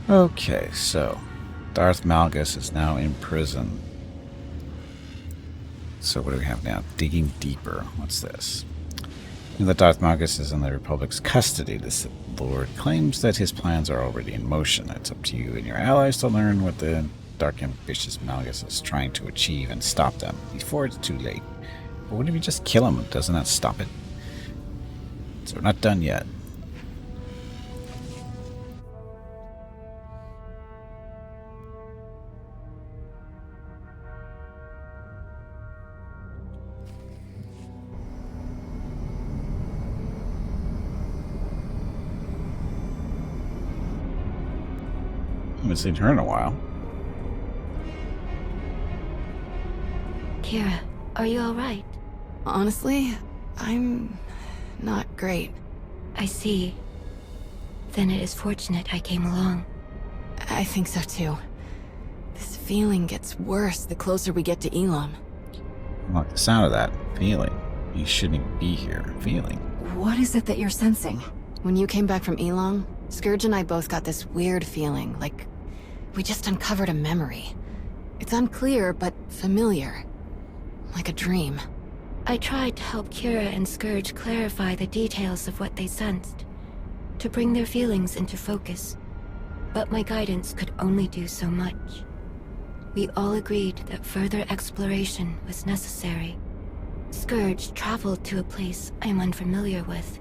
Okay, so Darth Malgus is now in prison. So what do we have now? Digging deeper. What's this? That Darth Malgus is in the Republic's custody. The Sith Lord claims that his plans are already in motion. It's up to you and your allies to learn what the dark, ambitious Malgus is trying to achieve and stop them before it's too late. But what if you just kill him? Doesn't that stop it? So we're not done yet. I haven't seen her in a while. Kira, are you alright? Honestly, I'm not great. I see. Then it is fortunate I came along. I think so too. This feeling gets worse the closer we get to Elam. I like the sound of that. Feeling. You shouldn't even be here. Feeling. What is it that you're sensing? When you came back from Elam, Scourge and I both got this weird feeling, like we just uncovered a memory. It's unclear, but familiar. Like a dream. I tried to help Kira and Scourge clarify the details of what they sensed, to bring their feelings into focus. But my guidance could only do so much. We all agreed that further exploration was necessary. Scourge traveled to a place I am unfamiliar with.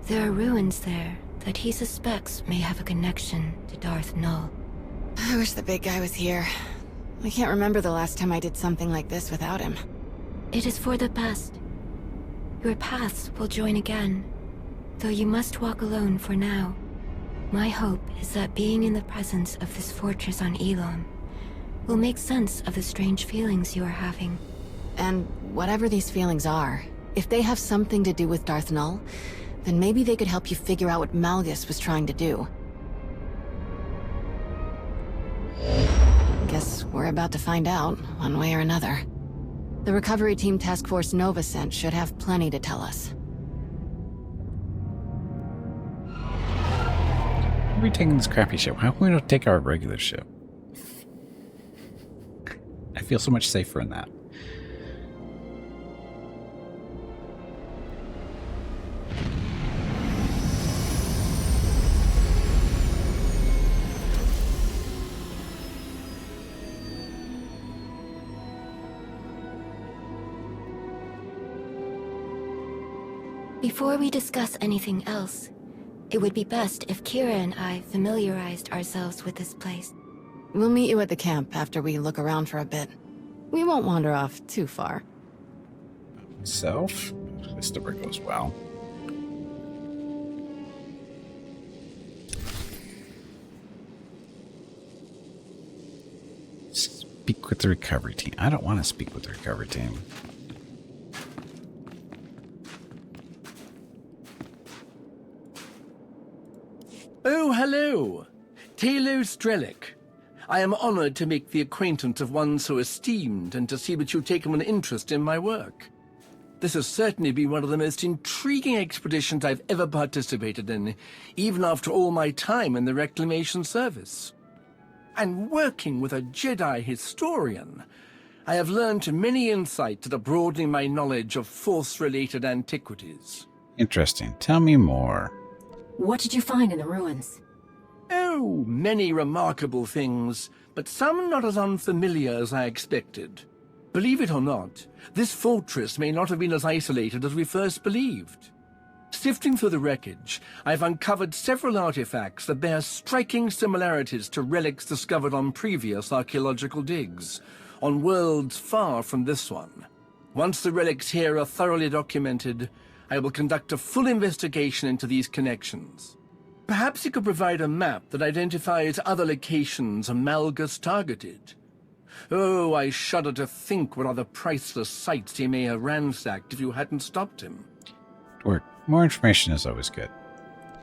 There are ruins there that he suspects may have a connection to Darth Null. I wish the big guy was here. I can't remember the last time I did something like this without him. It is for the best. Your paths will join again, though you must walk alone for now. My hope is that being in the presence of this fortress on Elam will make sense of the strange feelings you are having. And whatever these feelings are, if they have something to do with Darth Null, then maybe they could help you figure out what Malgus was trying to do. Guess we're about to find out, one way or another. The recovery team Task Force Nova sent should have plenty to tell us. Why are we taking this crappy ship? How come we don't take our regular ship? I feel so much safer in that. Before we discuss anything else, it would be best if Kira and I familiarized ourselves with this place. We'll meet you at the camp after we look around for a bit. We won't wander off too far. Self? This never goes well. Speak with the recovery team. I don't want to speak with the recovery team. Oh, hello. Twi'lek. I am honored to make the acquaintance of one so esteemed and to see that you've taken an interest in my work. This has certainly been one of the most intriguing expeditions I've ever participated in, even after all my time in the Reclamation Service. And working with a Jedi historian, I have learned many insights that are broadening my knowledge of Force-related antiquities. Interesting. Tell me more. What did you find in the ruins? Oh, many remarkable things, but some not as unfamiliar as I expected. Believe it or not, this fortress may not have been as isolated as we first believed. Sifting through the wreckage, I've uncovered several artifacts that bear striking similarities to relics discovered on previous archaeological digs, on worlds far from this one. Once the relics here are thoroughly documented, I will conduct a full investigation into these connections. Perhaps you could provide a map that identifies other locations Malgus targeted. Oh, I shudder to think what other priceless sites he may have ransacked if you hadn't stopped him. More information is always good.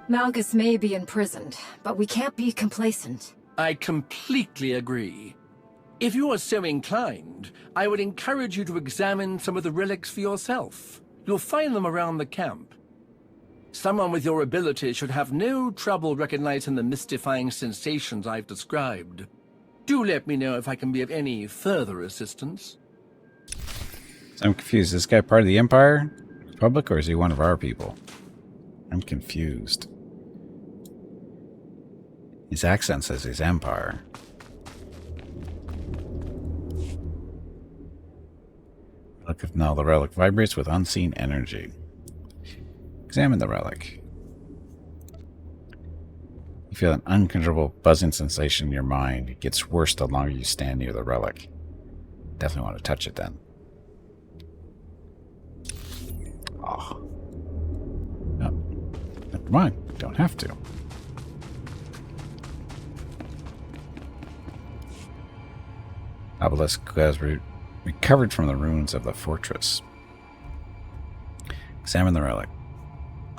Malgus may be imprisoned, but we can't be complacent. I completely agree. If you are so inclined, I would encourage you to examine some of the relics for yourself. You'll find them around the camp. Someone with your ability should have no trouble recognizing the mystifying sensations I've described. Do let me know if I can be of any further assistance. So I'm confused. Is this guy part of the Empire? Republic, or is he one of our people? I'm confused. His accent says he's Empire. Look if now the relic vibrates with unseen energy. Examine the relic. You feel an uncontrollable buzzing sensation in your mind. It gets worse the longer you stand near the relic. Definitely want to touch it then. Oh. No. Never mind. Don't have to. Obelisk has recovered from the ruins of the fortress. Examine the relic.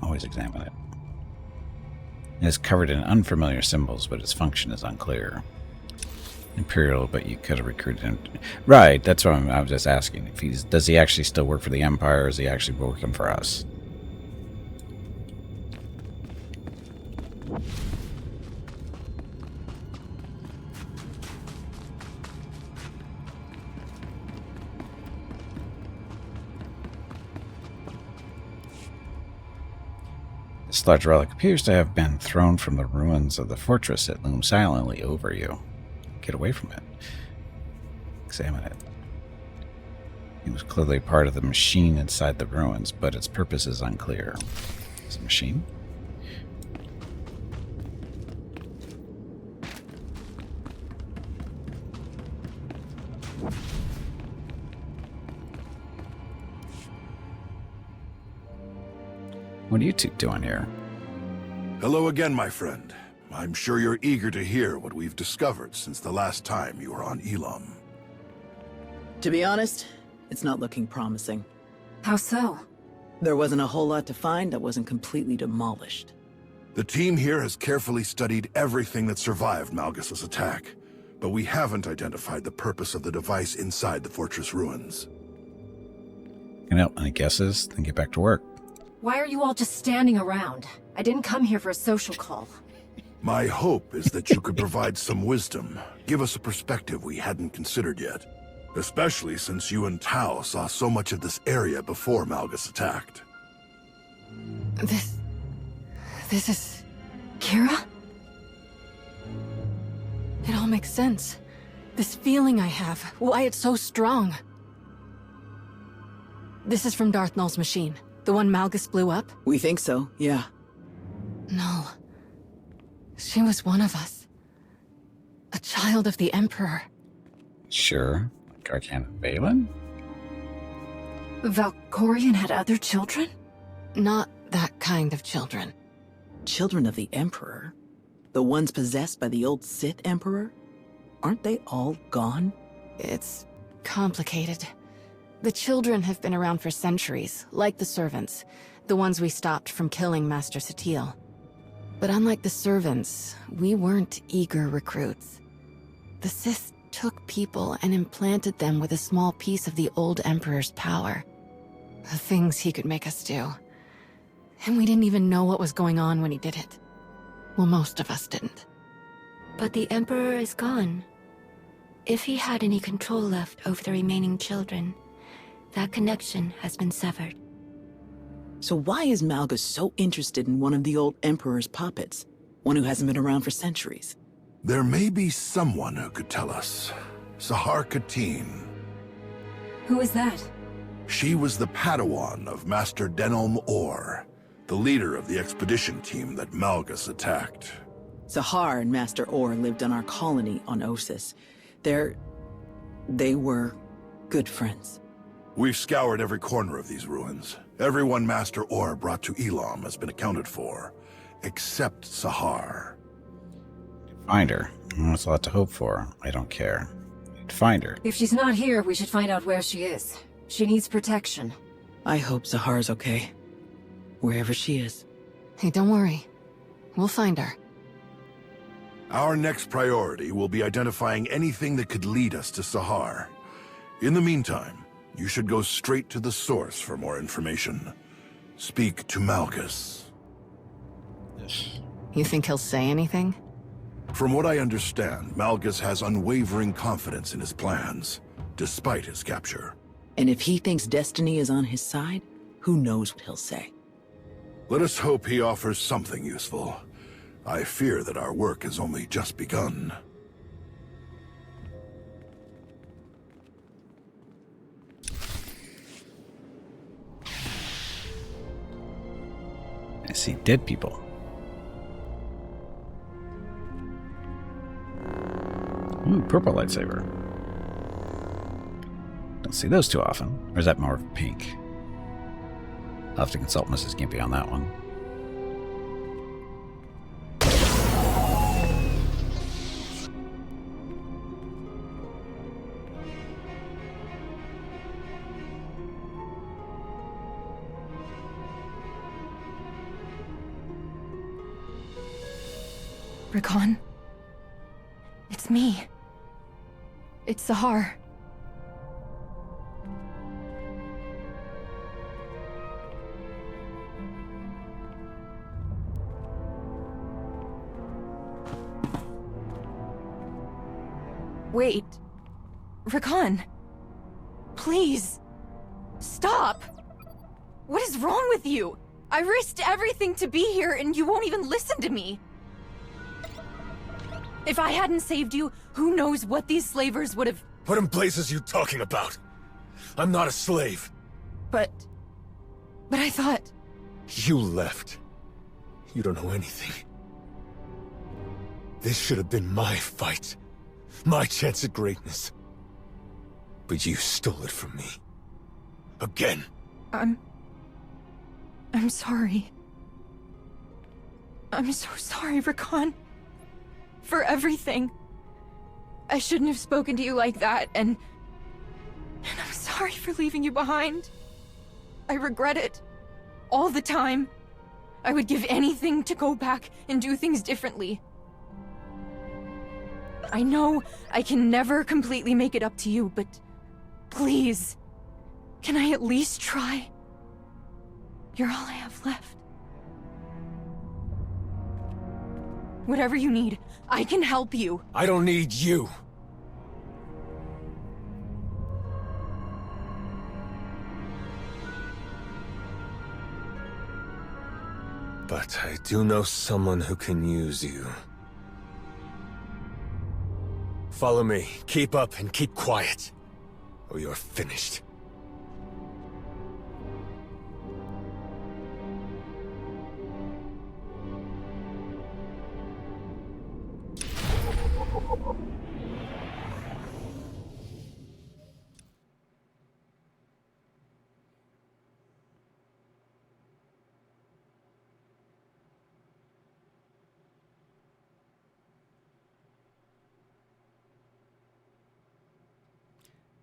Always examine it. It is covered in unfamiliar symbols, but its function is unclear. Imperial, but you could have recruited him. Right, that's what I was just asking. If does he actually still work for the Empire, or is he actually working for us? This large relic appears to have been thrown from the ruins of the fortress that looms silently over you. Get away from it. Examine it. It was clearly part of the machine inside the ruins, but its purpose is unclear. Is it a machine? What are you two doing here? Hello again, my friend. I'm sure you're eager to hear what we've discovered since the last time you were on Elam. To be honest, it's not looking promising. How so? There wasn't a whole lot to find that wasn't completely demolished. The team here has carefully studied everything that survived Malgus's attack, but we haven't identified the purpose of the device inside the fortress ruins. Any guesses? Then get back to work. Why are you all just standing around? I didn't come here for a social call. My hope is that you could provide some wisdom, give us a perspective we hadn't considered yet. Especially since you and Tao saw so much of this area before Malgus attacked. This is... Kira? It all makes sense. This feeling I have, why it's so strong. This is from Darth Nul's machine. The one Malgus blew up? We think so, yeah. No. She was one of us. A child of the Emperor. Sure. Arcana Balin? Valkorion had other children? Not that kind of children. Children of the Emperor? The ones possessed by the old Sith Emperor? Aren't they all gone? It's complicated. The children have been around for centuries, like the servants, the ones we stopped from killing Master Satil. But unlike the servants, we weren't eager recruits. The Sith took people and implanted them with a small piece of the old Emperor's power. The things he could make us do. And we didn't even know what was going on when he did it. Well, most of us didn't. But the Emperor is gone. If he had any control left over the remaining children, that connection has been severed. So why is Malgus so interested in one of the old Emperor's puppets? One who hasn't been around for centuries? There may be someone who could tell us. Sahar Katin. Who is that? She was the Padawan of Master Denom Or, the leader of the expedition team that Malgus attacked. Sahar and Master Orr lived on our colony on Osis. They were good friends. We've scoured every corner of these ruins. Everyone Master Orr brought to Elam has been accounted for, except Sahar. Find her. That's a lot to hope for. I don't care. Find her. If she's not here, we should find out where she is. She needs protection. I hope Sahar's okay. Wherever she is. Hey, don't worry. We'll find her. Our next priority will be identifying anything that could lead us to Sahar. In the meantime, you should go straight to the source for more information. Speak to Malgus. You think he'll say anything? From what I understand, Malgus has unwavering confidence in his plans, despite his capture. And if he thinks destiny is on his side, who knows what he'll say. Let us hope he offers something useful. I fear that our work has only just begun. I see dead people. Ooh, purple lightsaber. Don't see those too often. Or is that more of pink? I'll have to consult Mrs. Gimpy on that one. Rakan? It's me. It's Sahar. Wait. Rakan. Please. Stop. What is wrong with you? I risked everything to be here and you won't even listen to me. If I hadn't saved you, who knows what these slavers would have... What in blazes are you talking about? I'm not a slave. But I thought... You left. You don't know anything. This should have been my fight. My chance at greatness. But you stole it from me. Again. I'm sorry. I'm so sorry, Rakan. For everything. I shouldn't have spoken to you like that, and I'm sorry for leaving you behind. I regret it. All the time. I would give anything to go back and do things differently. I know I can never completely make it up to you, but please, can I at least try? You're all I have left. Whatever you need, I can help you. I don't need you. But I do know someone who can use you. Follow me. Keep up and keep quiet, or you're finished.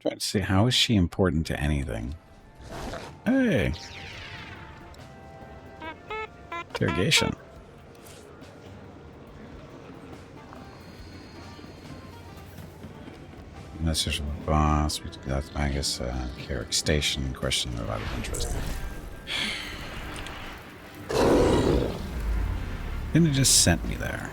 Trying to see, how is she important to anything? Hey. Interrogation. Message from the boss. That's Magus, Carrick Station. Question of a lot of interest. Then it just sent me there.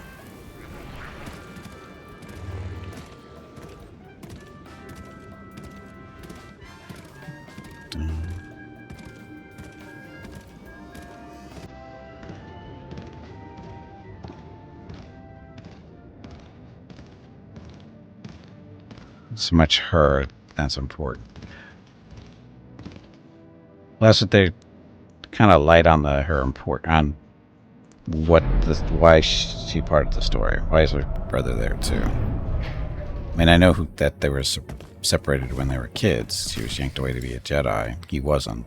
So much her, that's important. Well, that's what they kind of light on her on what why she part of the story. Why is her brother there too? I mean, I know that they were separated when they were kids. She was yanked away to be a Jedi. He wasn't.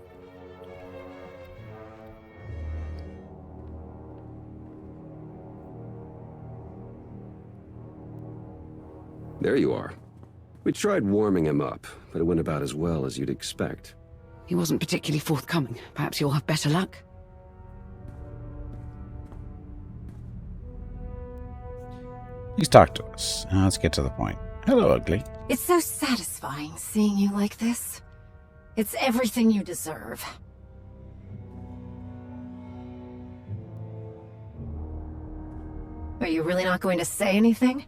There you are. We tried warming him up, but it went about as well as you'd expect. He wasn't particularly forthcoming. Perhaps you'll have better luck. He's talked to us. Now let's get to the point. Hello, Ugly. It's so satisfying seeing you like this. It's everything you deserve. you really not going to say anything?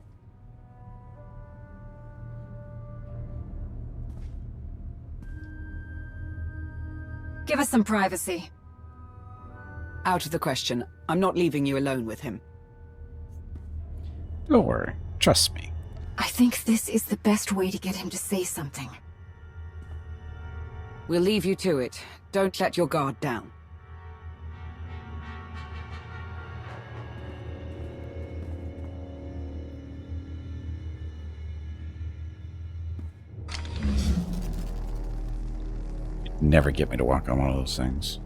Give us some privacy. Out of the question. I'm not leaving you alone with him. Don't worry. Trust me. I think this is the best way to get him to say something. We'll leave you to it. Don't let your guard down. Never get me to walk on one of those things.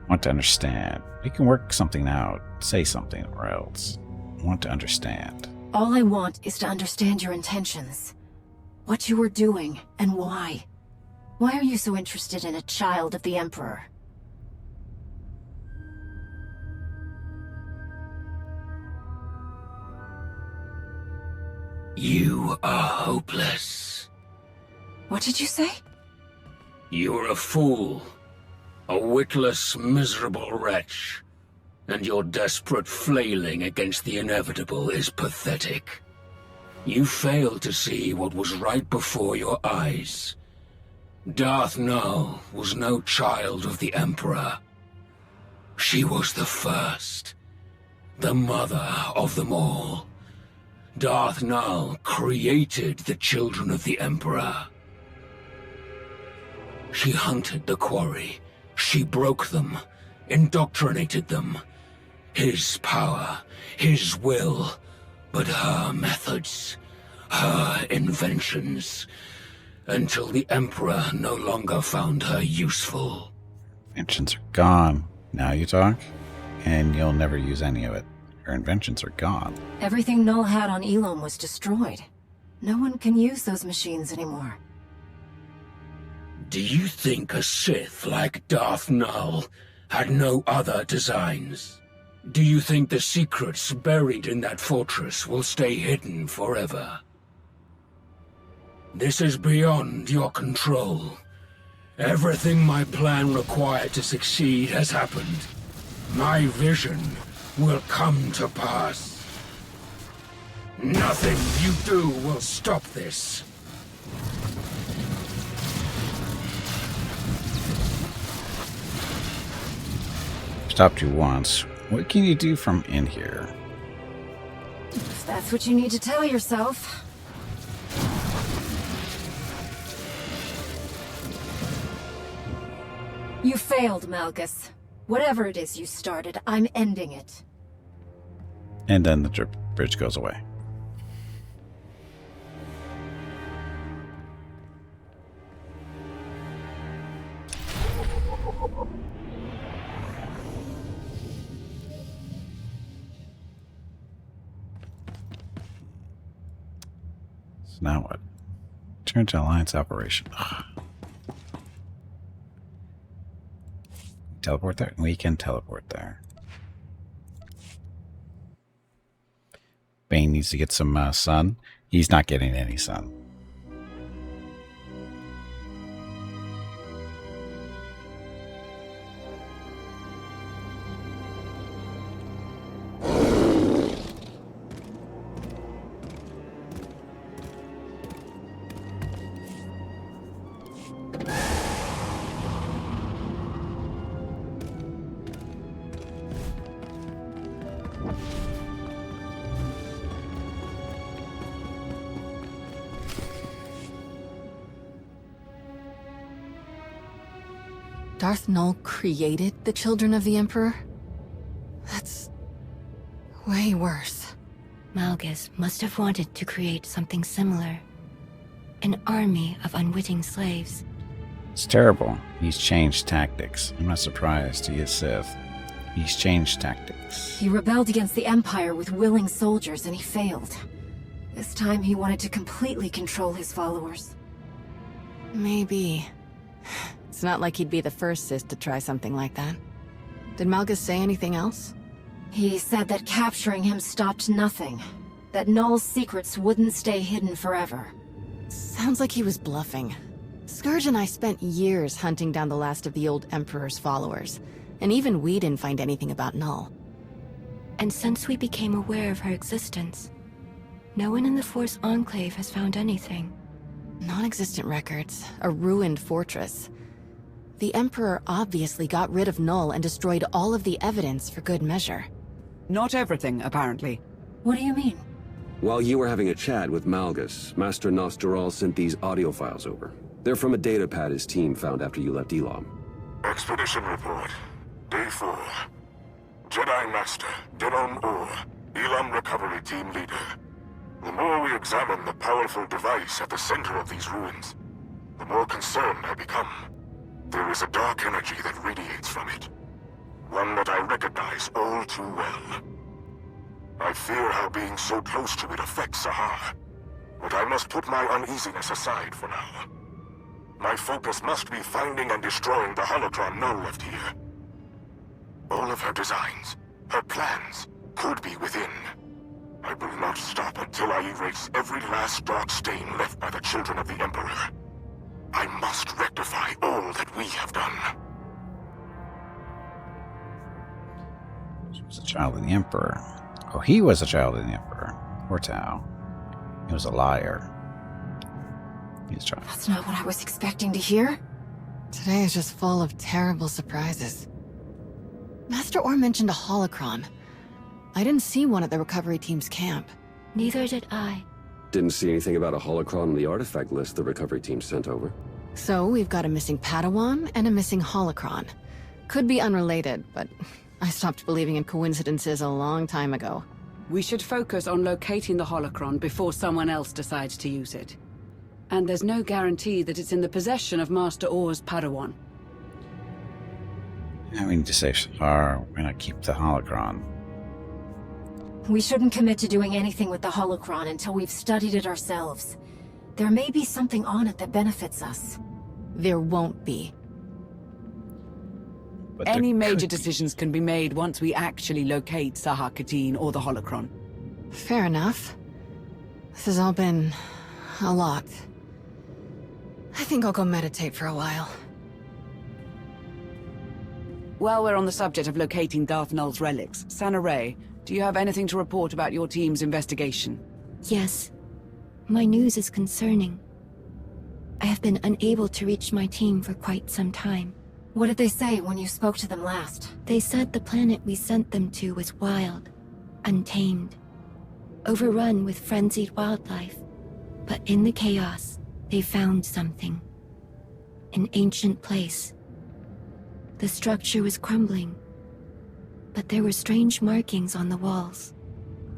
Want to understand. We can work something out. Say something or else. Want to understand. All I want is to understand your intentions. What you were doing, and why. Why are you so interested in a child of the Emperor? You are hopeless. What did you say? You're a fool. A witless, miserable wretch. And your desperate flailing against the inevitable is pathetic. You failed to see what was right before your eyes. Darth Nul was no child of the Emperor. She was the first. The mother of them all. Darth Nul created the children of the Emperor. She hunted the quarry. She broke them, indoctrinated them. His power, his will, but her methods, her inventions, until the Emperor no longer found her useful. Inventions are gone. Now you talk, and you'll never use any of it. Your inventions are gone. Everything Null had on Elon was destroyed. No one can use those machines anymore. Do you think a Sith like Darth Nul had no other designs? Do you think the secrets buried in that fortress will stay hidden forever? This is beyond your control. Everything my plan required to succeed has happened. My vision will come to pass. Nothing you do will stop this. Stopped you once. What can you do from in here? If that's what you need to tell yourself. You failed, Malgus. Whatever it is you started, I'm ending it. And then the bridge goes away. So now what? Turn to Alliance operation. Ugh. Teleport there? We can teleport there. Bane needs to get some sun. He's not getting any sun. Darth Nul created the children of the Emperor? That's way worse. Malgus must have wanted to create something similar. An army of unwitting slaves. It's terrible. He's changed tactics. I'm not surprised he is Sith. He's changed tactics. He rebelled against the Empire with willing soldiers and he failed. This time he wanted to completely control his followers. Maybe. It's not like he'd be the first Sith to try something like that. Did Malgus say anything else? He said that capturing him stopped nothing. That Null's secrets wouldn't stay hidden forever. Sounds like he was bluffing. Scourge and I spent years hunting down the last of the old Emperor's followers, and even we didn't find anything about Null. And since we became aware of her existence, no one in the Force Enclave has found anything. Non-existent records, a ruined fortress. The Emperor obviously got rid of Null and destroyed all of the evidence for good measure. Not everything, apparently. What do you mean? While you were having a chat with Malgus, Master Nosteral sent these audio files over. They're from a datapad his team found after you left Elam. Expedition report. Day 4. Jedi Master, Denon Or, Elam Recovery Team Leader. The more we examine the powerful device at the center of these ruins, the more concerned I become. There is a dark energy that radiates from it. One that I recognize all too well. I fear how being so close to it affects Sahar, but I must put my uneasiness aside for now. My focus must be finding and destroying the holocron Null left here. All of her designs, her plans, could be within. I will not stop until I erase every last dark stain left by the children of the Emperor. I must rectify all that we have done. She was a child of the Emperor. Oh, he was a child of the Emperor. Or Tau. He was a liar. He's trying. That's not what I was expecting to hear. Today is just full of terrible surprises. Master Orr mentioned a holocron. I didn't see one at the recovery team's camp. Neither did I. Didn't see anything about a holocron on the artifact list the recovery team sent over. So we've got a missing Padawan and a missing holocron. Could be unrelated, but I stopped believing in coincidences a long time ago. We should focus on locating the holocron before someone else decides to use it. And there's no guarantee that it's in the possession of Master Orr's Padawan. I mean, to say Shahar, we're gonna keep the holocron. We shouldn't commit to doing anything with the holocron until we've studied it ourselves. There may be something on it that benefits us. There won't be. But Any there major could be. decisions can be made once we actually locate Sahar Katin or the holocron. Fair enough. This has all been a lot. I think I'll go meditate for a while. While we're on the subject of locating Darth Null's relics, Sana Ray, do you have anything to report about your team's investigation? Yes. My news is concerning. I have been unable to reach my team for quite some time. What did they say when you spoke to them last? They said the planet we sent them to was wild, untamed, overrun with frenzied wildlife. But in the chaos, they found something. An ancient place. The structure was crumbling, but there were strange markings on the walls.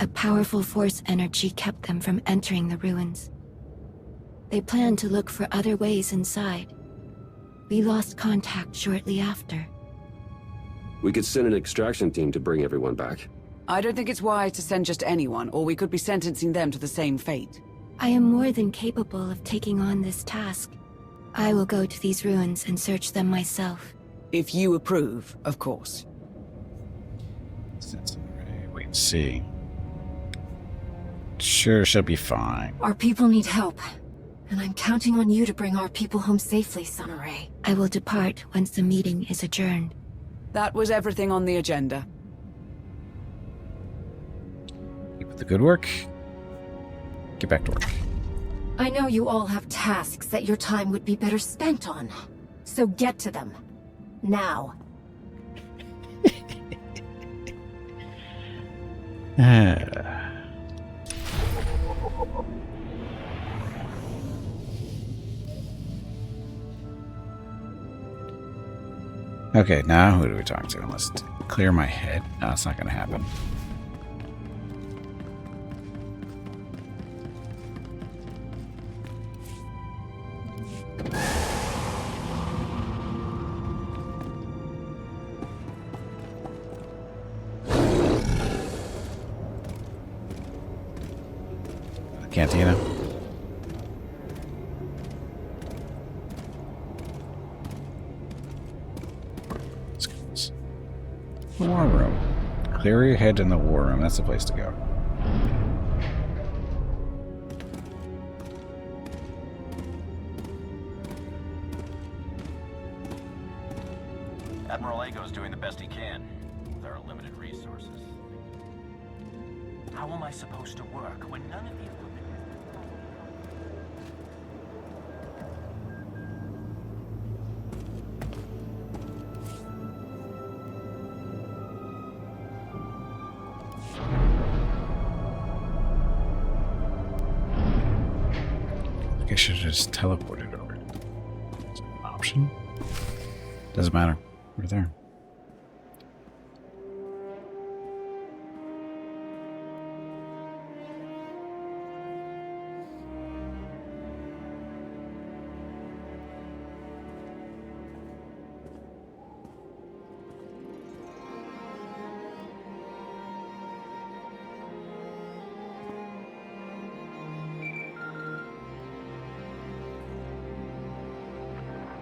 A powerful force energy kept them from entering the ruins. They planned to look for other ways inside. We lost contact shortly after. We could send an extraction team to bring everyone back. I don't think it's wise to send just anyone, or we could be sentencing them to the same fate. I am more than capable of taking on this task. I will go to these ruins and search them myself. If you approve, of course. Wait and see. Sure, she'll be fine. Our people need help, and I'm counting on you to bring our people home safely, Sana Ray. I will depart once the meeting is adjourned. That was everything on the agenda. Keep up the good work. Get back to work. I know you all have tasks that your time would be better spent on, so get to them. Now. Okay, now who do we talk to? Let's clear my head. No, it's not going to happen. Cantina. Let's go. War room. Clear your head in the war room. That's the place to go. Admiral Ago's doing the best he can with our limited resources. How am I supposed to work when none of the equipment... I should have just teleported over. Is it an option? Doesn't matter. We're there.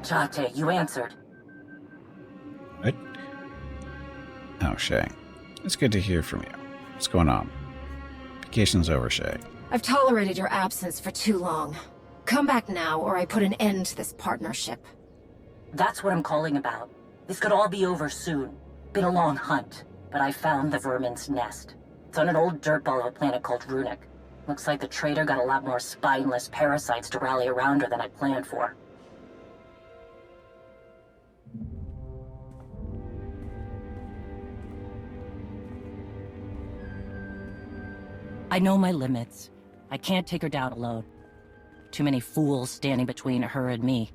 Jate, you answered. What? Oh, Shay. It's good to hear from you. What's going on? Vacation's over, Shay. I've tolerated your absence for too long. Come back now, or I put an end to this partnership. That's what I'm calling about. This could all be over soon. Been a long hunt, but I found the vermin's nest. It's on an old dirtball of a planet called Runic. Looks like the traitor got a lot more spineless parasites to rally around her than I planned for. I know my limits. I can't take her down alone. Too many fools standing between her and me.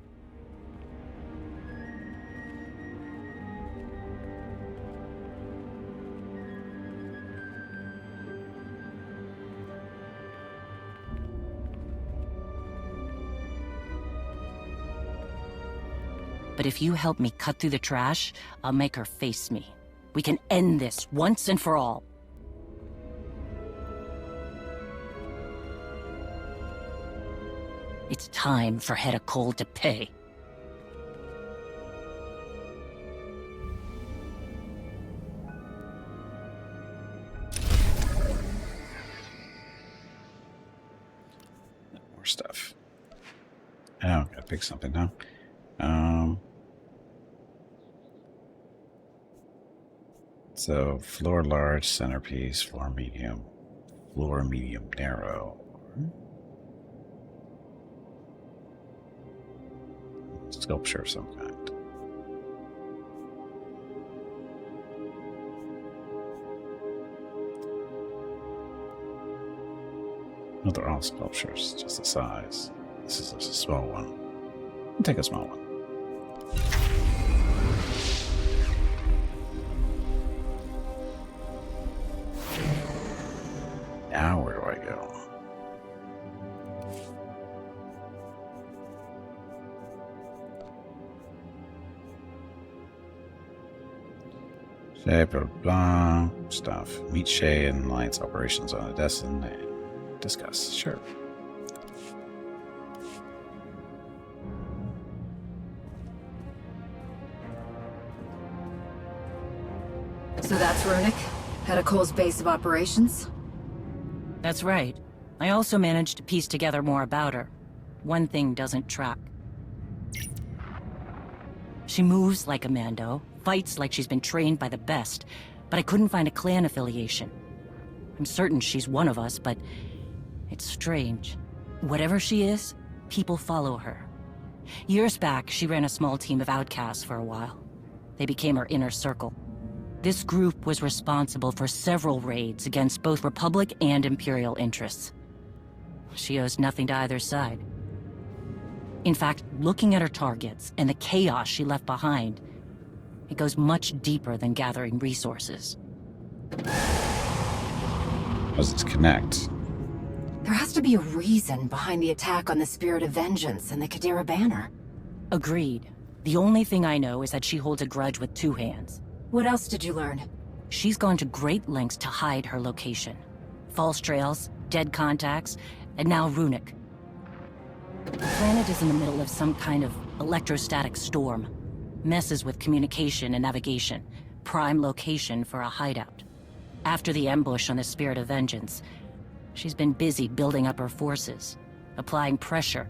But if you help me cut through the trash, I'll make her face me. We can end this once and for all. It's time for Hedda Cole to pay. More stuff. Oh, gotta pick something now. So, floor large, centerpiece, floor medium narrow. Sculpture of some kind. No, they're all sculptures, just the size. This is a small one. I'll take a small one. Now where do I go? Shay, blah, blah, stuff. Meet Shay and Alliance operations on Odessa and discuss. Sure. So that's Runic? Hedda Cole's base of operations? That's right. I also managed to piece together more about her. One thing doesn't track. She moves like a Mando, fights like she's been trained by the best, but I couldn't find a clan affiliation. I'm certain she's one of us, but it's strange. Whatever she is, people follow her. Years back, she ran a small team of outcasts for a while. They became her inner circle. This group was responsible for several raids against both Republic and Imperial interests. She owes nothing to either side. In fact, looking at her targets and the chaos she left behind, it goes much deeper than gathering resources. How does this connect? There has to be a reason behind the attack on the Spirit of Vengeance and the Kadira banner. Agreed. The only thing I know is that she holds a grudge with two hands. What else did you learn? She's gone to great lengths to hide her location. False trails, dead contacts, and now Runic. The planet is in the middle of some kind of electrostatic storm. Messes with communication and navigation. prime location for a hideout. After the ambush on the Spirit of Vengeance, she's been busy building up her forces, applying pressure,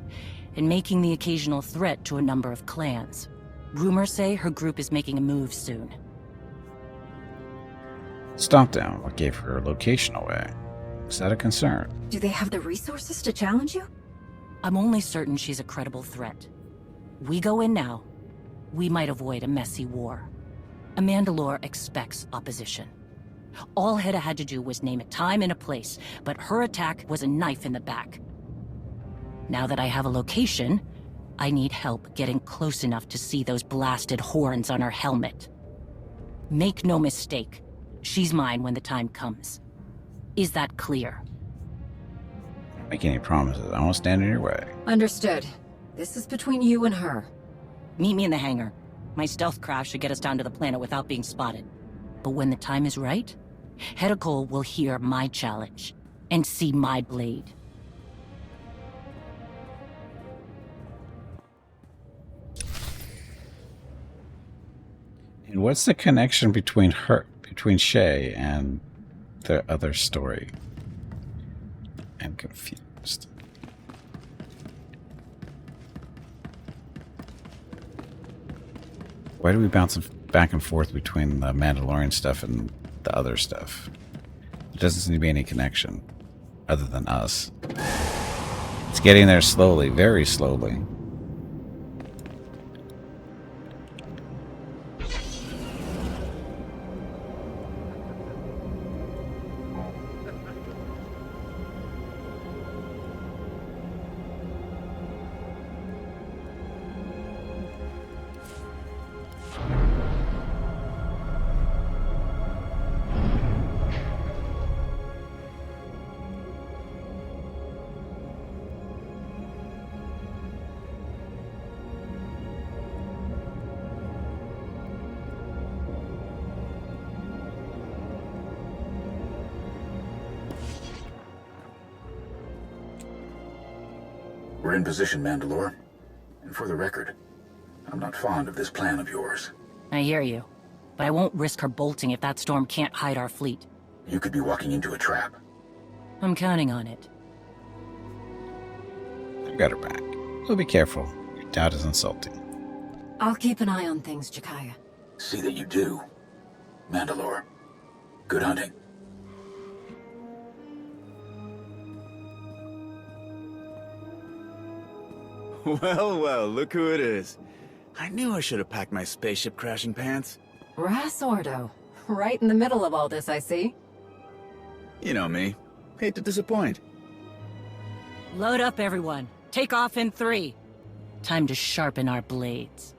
and making the occasional threat to a number of clans. Rumors say her group is making a move soon. Stomp down what gave her location away. Is that a concern? Do they have the resources to challenge you? I'm only certain she's a credible threat. We go in now, we might avoid a messy war. Amandalore expects opposition. All Hedda had to do was name a time and a place, but her attack was a knife in the back. Now that I have a location, I need help getting close enough to see those blasted horns on her helmet. Make no mistake, she's mine when the time comes. Is that clear? Don't make any promises. I won't stand in your way. Understood. This is between you and her. Meet me in the hangar. My stealth craft should get us down to the planet without being spotted. But when the time is right, Hedda Cole will hear my challenge and see my blade. And what's the connection between Shay and the other story? I'm confused. Why do we bounce back and forth between the Mandalorian stuff and the other stuff? There doesn't seem to be any connection, other than us. It's getting there slowly, very slowly. We're in position, Mandalore. And for the record, I'm not fond of this plan of yours. I hear you, but I won't risk her bolting if that storm can't hide our fleet. You could be walking into a trap. I'm counting on it. I've got her back. So be careful. Your doubt is insulting. I'll keep an eye on things, Jakaya. See that you do. Mandalore, good hunting. Well, well, look who it is. I knew I should have packed my spaceship crashing pants. Ras Ordo. Right in the middle of all this, I see. You know me. Hate to disappoint. Load up, everyone. Take off in 3. Time to sharpen our blades.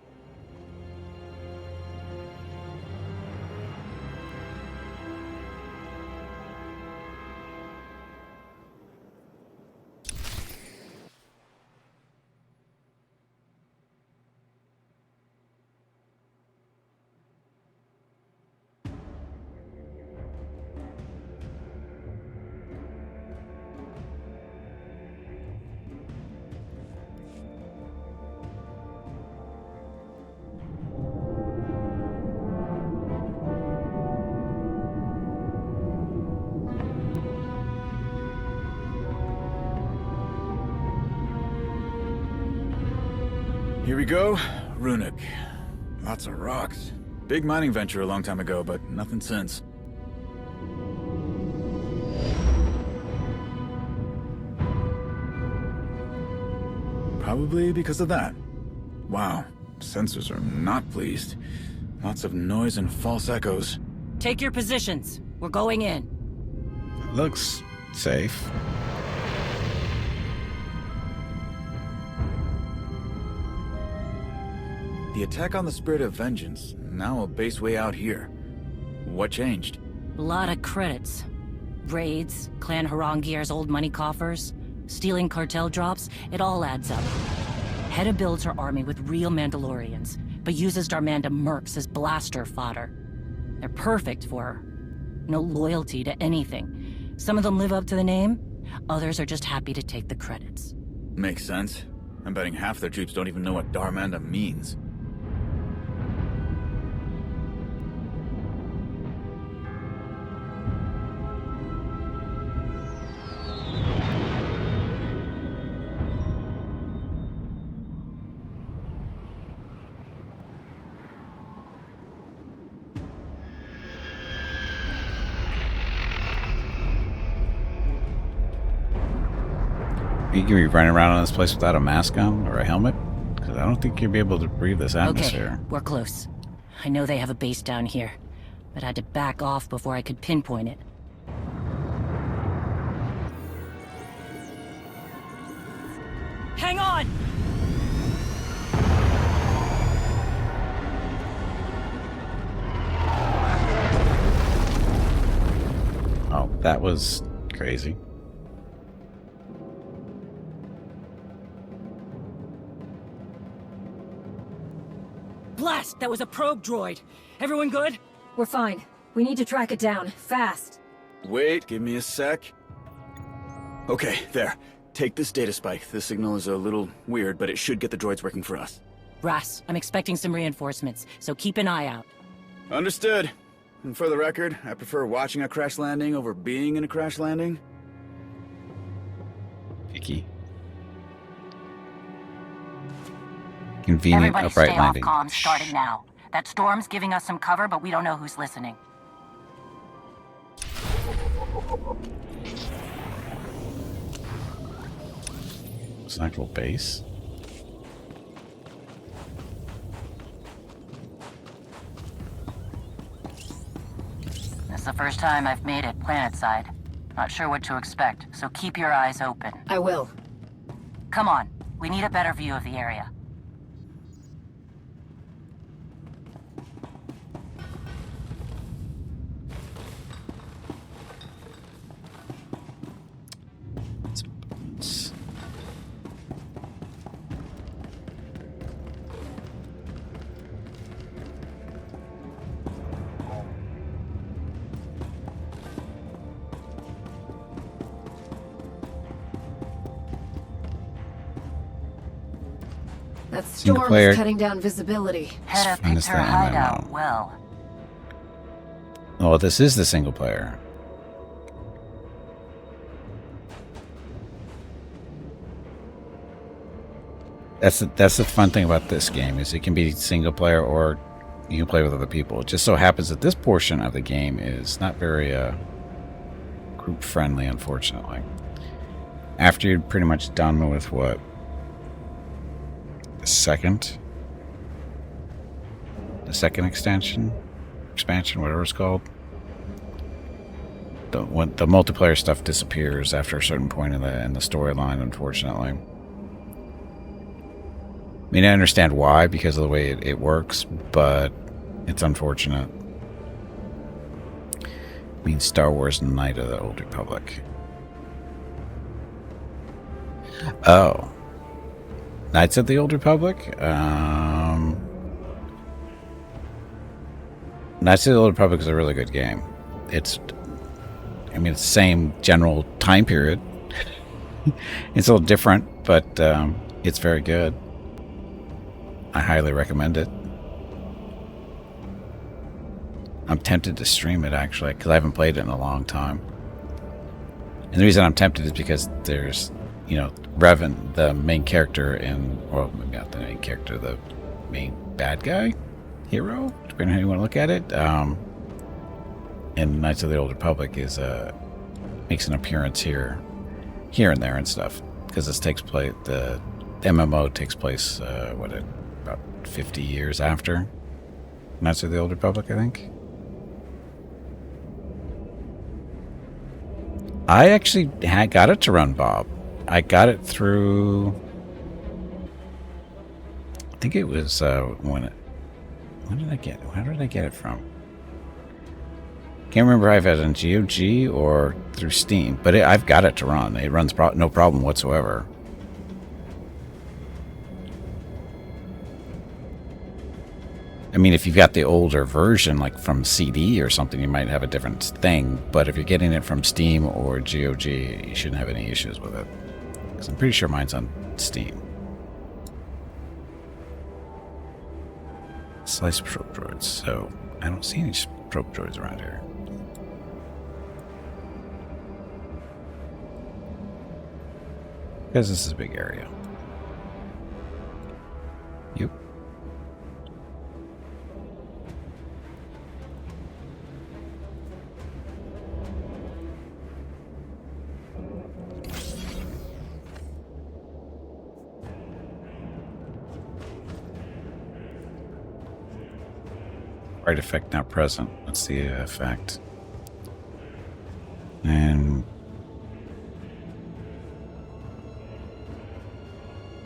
Here we go. Runic. Lots of rocks. Big mining venture a long time ago, but nothing since. Probably because of that. Wow. Sensors are not pleased. Lots of noise and false echoes. Take your positions. We're going in. Looks safe. The attack on the Spirit of Vengeance, now a base way out here. What changed? A lot of credits. Raids, Clan Harangier's old money coffers, stealing cartel drops, it all adds up. Hedda builds her army with real Mandalorians, but uses Darmanda mercs as blaster fodder. They're perfect for her. No loyalty to anything. Some of them live up to the name, others are just happy to take the credits. Makes sense. I'm betting half their troops don't even know what Darmanda means. You can be running around in this place without a mask on or a helmet? Because I don't think you'll be able to breathe this atmosphere. Okay, we're close. I know they have a base down here, but I had to back off before I could pinpoint it. Hang on! Oh, that was crazy. Blast! That was a probe droid! Everyone good? We're fine. We need to track it down, fast. Wait, give me a sec. Okay, there. Take this data spike. This signal is a little weird, but it should get the droids working for us. Ras, I'm expecting some reinforcements, so keep an eye out. Understood. And for the record, I prefer watching a crash landing over being in a crash landing. Picky. Convenient Everybody upright stay landing. off comms starting now. That storm's giving us some cover, but we don't know who's listening. It's an actual base. It's the first time I've made it planetside. Not sure what to expect, so keep your eyes open. I will. Come on, we need a better view of the area. That Single storm player. is cutting down visibility. Hedda Find picked us her the hideout MMO. well. Oh, this is the single player. That's the fun thing about this game is it can be single player or you can play with other people. It just so happens that this portion of the game is not very group friendly, unfortunately. After you're pretty much done with what, the second expansion, whatever it's called. When the multiplayer stuff disappears after a certain point in the storyline, unfortunately. I mean, I understand why, because of the way it works, but it's unfortunate. It means Star Wars Knight of the Old Republic. Oh. Knights of the Old Republic? Knights of the Old Republic is a really good game. It's the same general time period. It's a little different, but it's very good. I highly recommend it. I'm tempted to stream it, actually, because I haven't played it in a long time. And the reason I'm tempted is because there's, Revan, the main character well, maybe not the main character, the main bad guy? Hero? Depending on how you want to look at it. In Knights of the Old Republic makes an appearance here and there and stuff. Because this takes place, the MMO takes place, about 50 years after Knights of the Old Republic, I think. I actually got it to run Bob. I got it through, I think it was, how did I get it from? Can't remember if I had it on GOG or through Steam, but I've got it to run. It runs no problem whatsoever. I mean, if you've got the older version, like from CD or something, you might have a different thing. But if you're getting it from Steam or GOG, you shouldn't have any issues with it. Because I'm pretty sure mine's on Steam. Slice probe droids. So, I don't see any probe droids around here. Because this is a big area. Yep. Artifact not present. What's the effect? And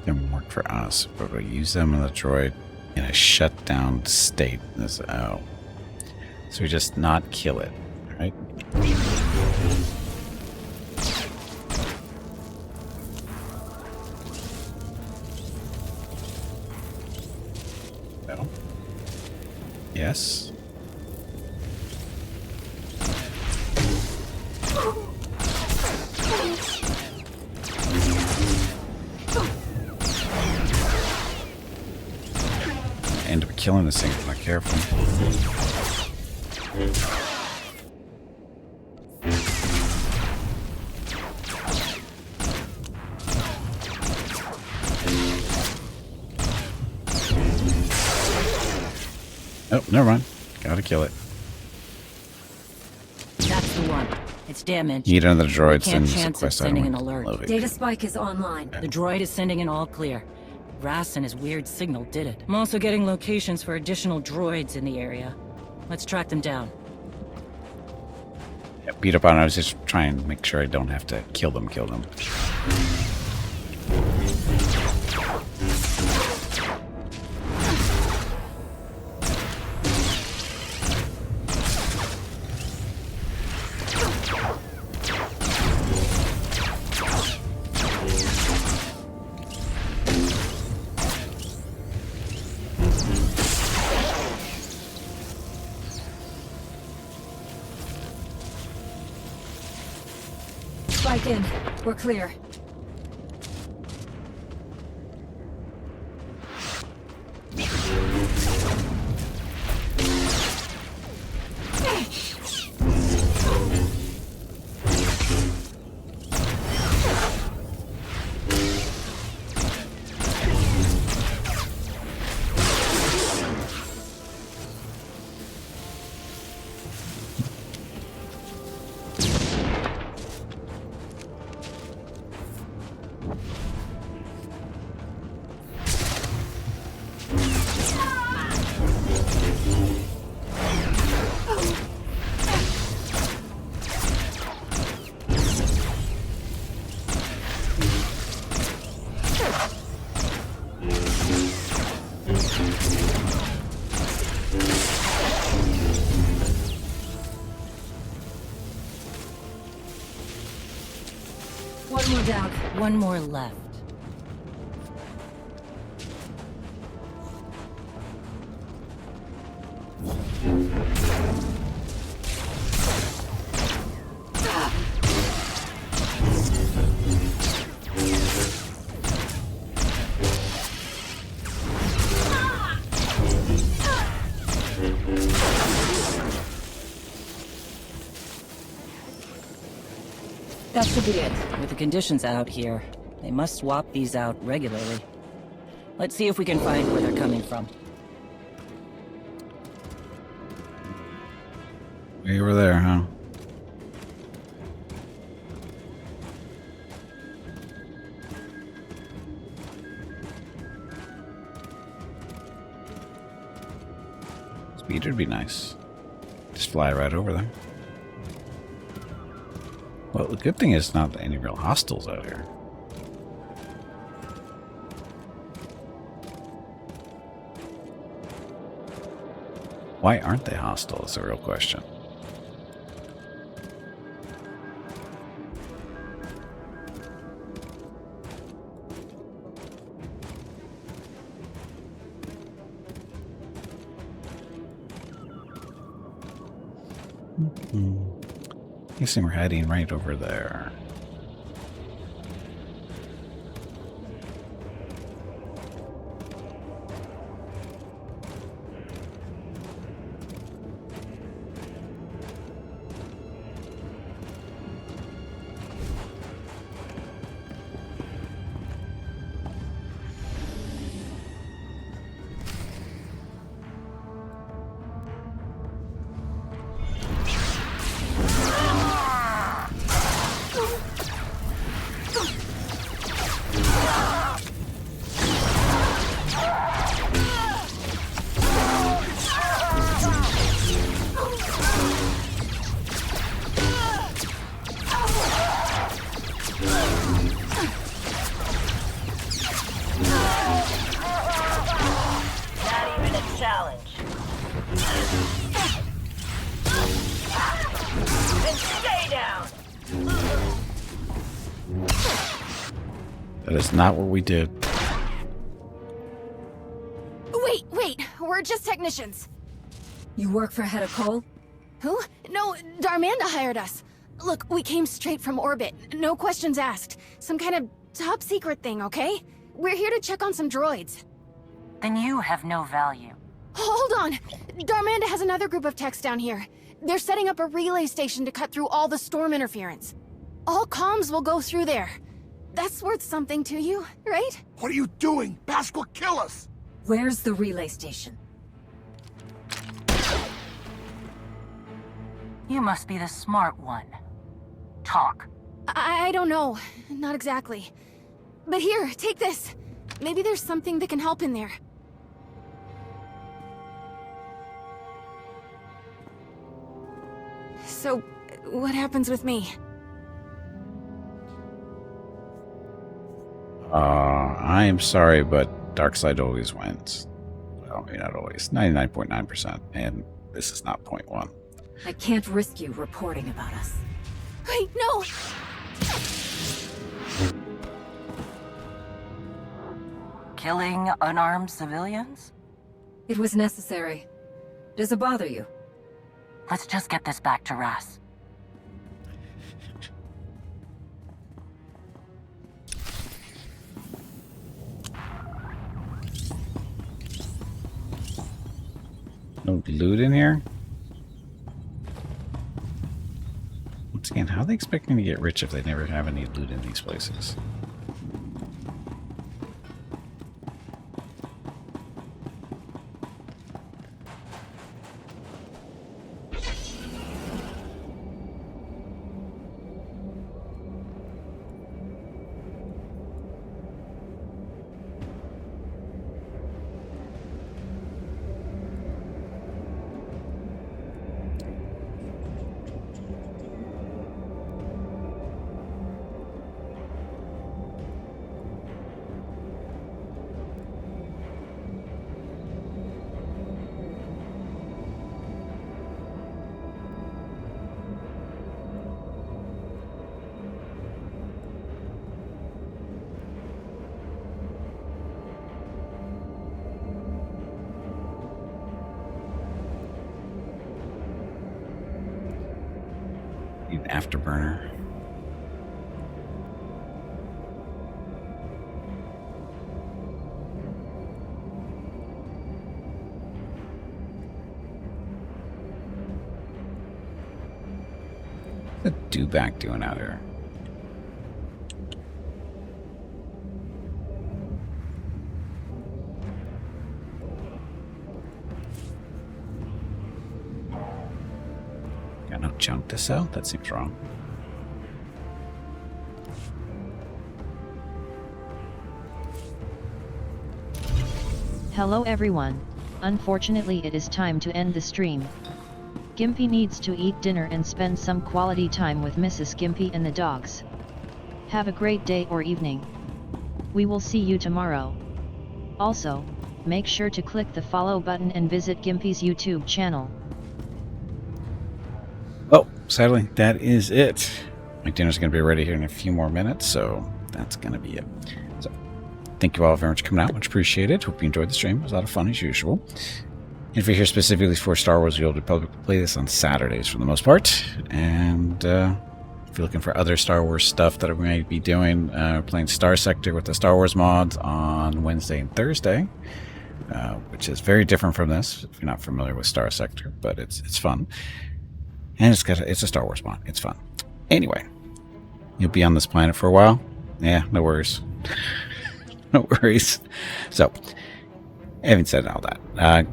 they work for us, but we'll use them in the droid in a shutdown state. This so we just not kill it, right? No. Yes. End up killing this thing if I'm not careful. Oh, never mind. Gotta kill it. That's the one. It's damaged. Need another droid. Can't Sends a chance of quest sending an item. alert. Love it. Data spike is online. The droid is sending an all clear. Ras and his weird signal did it. I'm also getting locations for additional droids in the area. Let's track them down. Yeah, beat up on it. I was just trying to make sure I don't have to kill them. Spike in. We're clear. One more down. One more left. That should be it. With the conditions out here, they must swap these out regularly. Let's see if we can find where they're coming from. Way over there, huh? Speed would be nice. Just fly right over there. Well, the good thing is not any real hostiles out here. Why aren't they hostile is the real question. Guessing we're heading right over there. That is not what we did. Wait, we're just technicians. You work for Hedda Cole? Who? No, Darmanda hired us. Look, we came straight from orbit. No questions asked. Some kind of top secret thing, okay? We're here to check on some droids. Then you have no value. Hold on! Darmanda has another group of techs down here. They're setting up a relay station to cut through all the storm interference. All comms will go through there. That's worth something to you, right? What are you doing? Bask will kill us! Where's the relay station? You must be the smart one. Talk. I don't know. Not exactly. But here, take this. Maybe there's something that can help in there. So, what happens with me? I am sorry, but dark side always wins. Well, maybe not always. 99.9%, and this is not 0.1. I can't risk you reporting about us. Wait, no! Killing unarmed civilians? It was necessary. Does it bother you? Let's just get this back to Ras. No loot in here? Once again, how are they expecting to get rich if they never have any loot in these places? Need an afterburner. What's the dewback doing out here? Got no junk to sell? That seems wrong. Hello everyone. Unfortunately it is time to end the stream. Gimpy needs to eat dinner and spend some quality time with Mrs. Gimpy and the dogs. Have a great day or evening. We will see you tomorrow. Also, make sure to click the follow button and visit Gimpy's YouTube channel. Oh, sadly, that is it. My dinner's going to be ready here in a few more minutes, so that's going to be it. So, thank you all very much for coming out. Much appreciated. Hope you enjoyed the stream. It was a lot of fun as usual. If you're here specifically for Star Wars, you'll be able to play this on Saturdays for the most part. And if you're looking for other Star Wars stuff that we might be doing, we're playing Star Sector with the Star Wars mods on Wednesday and Thursday, which is very different from this, if you're not familiar with Star Sector, but it's fun. And it's a Star Wars mod. It's fun. Anyway, you'll be on this planet for a while. Yeah, no worries. No worries. So, having said all that,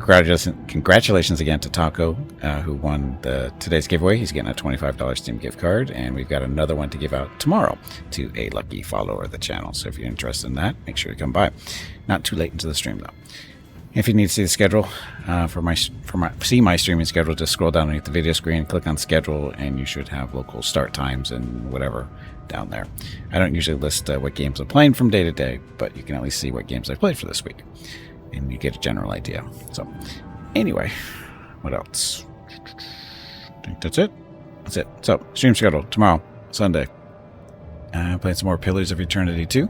congratulations again to Taco, who won today's giveaway. He's getting a $25 Steam gift card, and we've got another one to give out tomorrow to a lucky follower of the channel. So if you're interested in that, make sure you come by. Not too late into the stream, though. If you need to see the schedule see my streaming schedule, just scroll down underneath the video screen, click on schedule, and you should have local start times and whatever down there. I don't usually list what games I'm playing from day to day, but you can at least see what games I played for this week, and you get a general idea. So, anyway, what else? I think that's it. That's it. So, stream schedule tomorrow, Sunday. I'm playing some more Pillars of Eternity 2.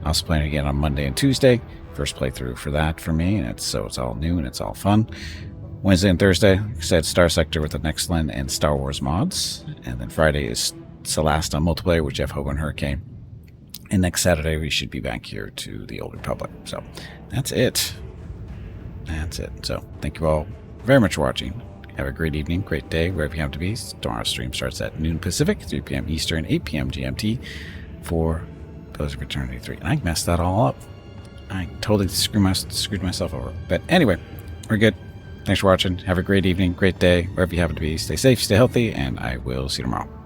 I'm also playing again on Monday and Tuesday. First playthrough for that for me, and it's all new and it's all fun. Wednesday and Thursday, like I said, Star Sector with the Nextland and Star Wars mods. And then Friday is Celeste on multiplayer with Jeff Hogan Hurricane. And next Saturday, we should be back here to the Old Republic. So that's it. That's it. So thank you all very much for watching. Have a great evening, great day, wherever you have to be. Tomorrow's stream starts at noon Pacific, 3 p.m. Eastern, 8 p.m. GMT for Pillars of Eternity 3. And I messed that all up. I totally screwed myself over. But anyway, we're good. Thanks for watching. Have a great evening, great day, wherever you happen to be. Stay safe, stay healthy, and I will see you tomorrow.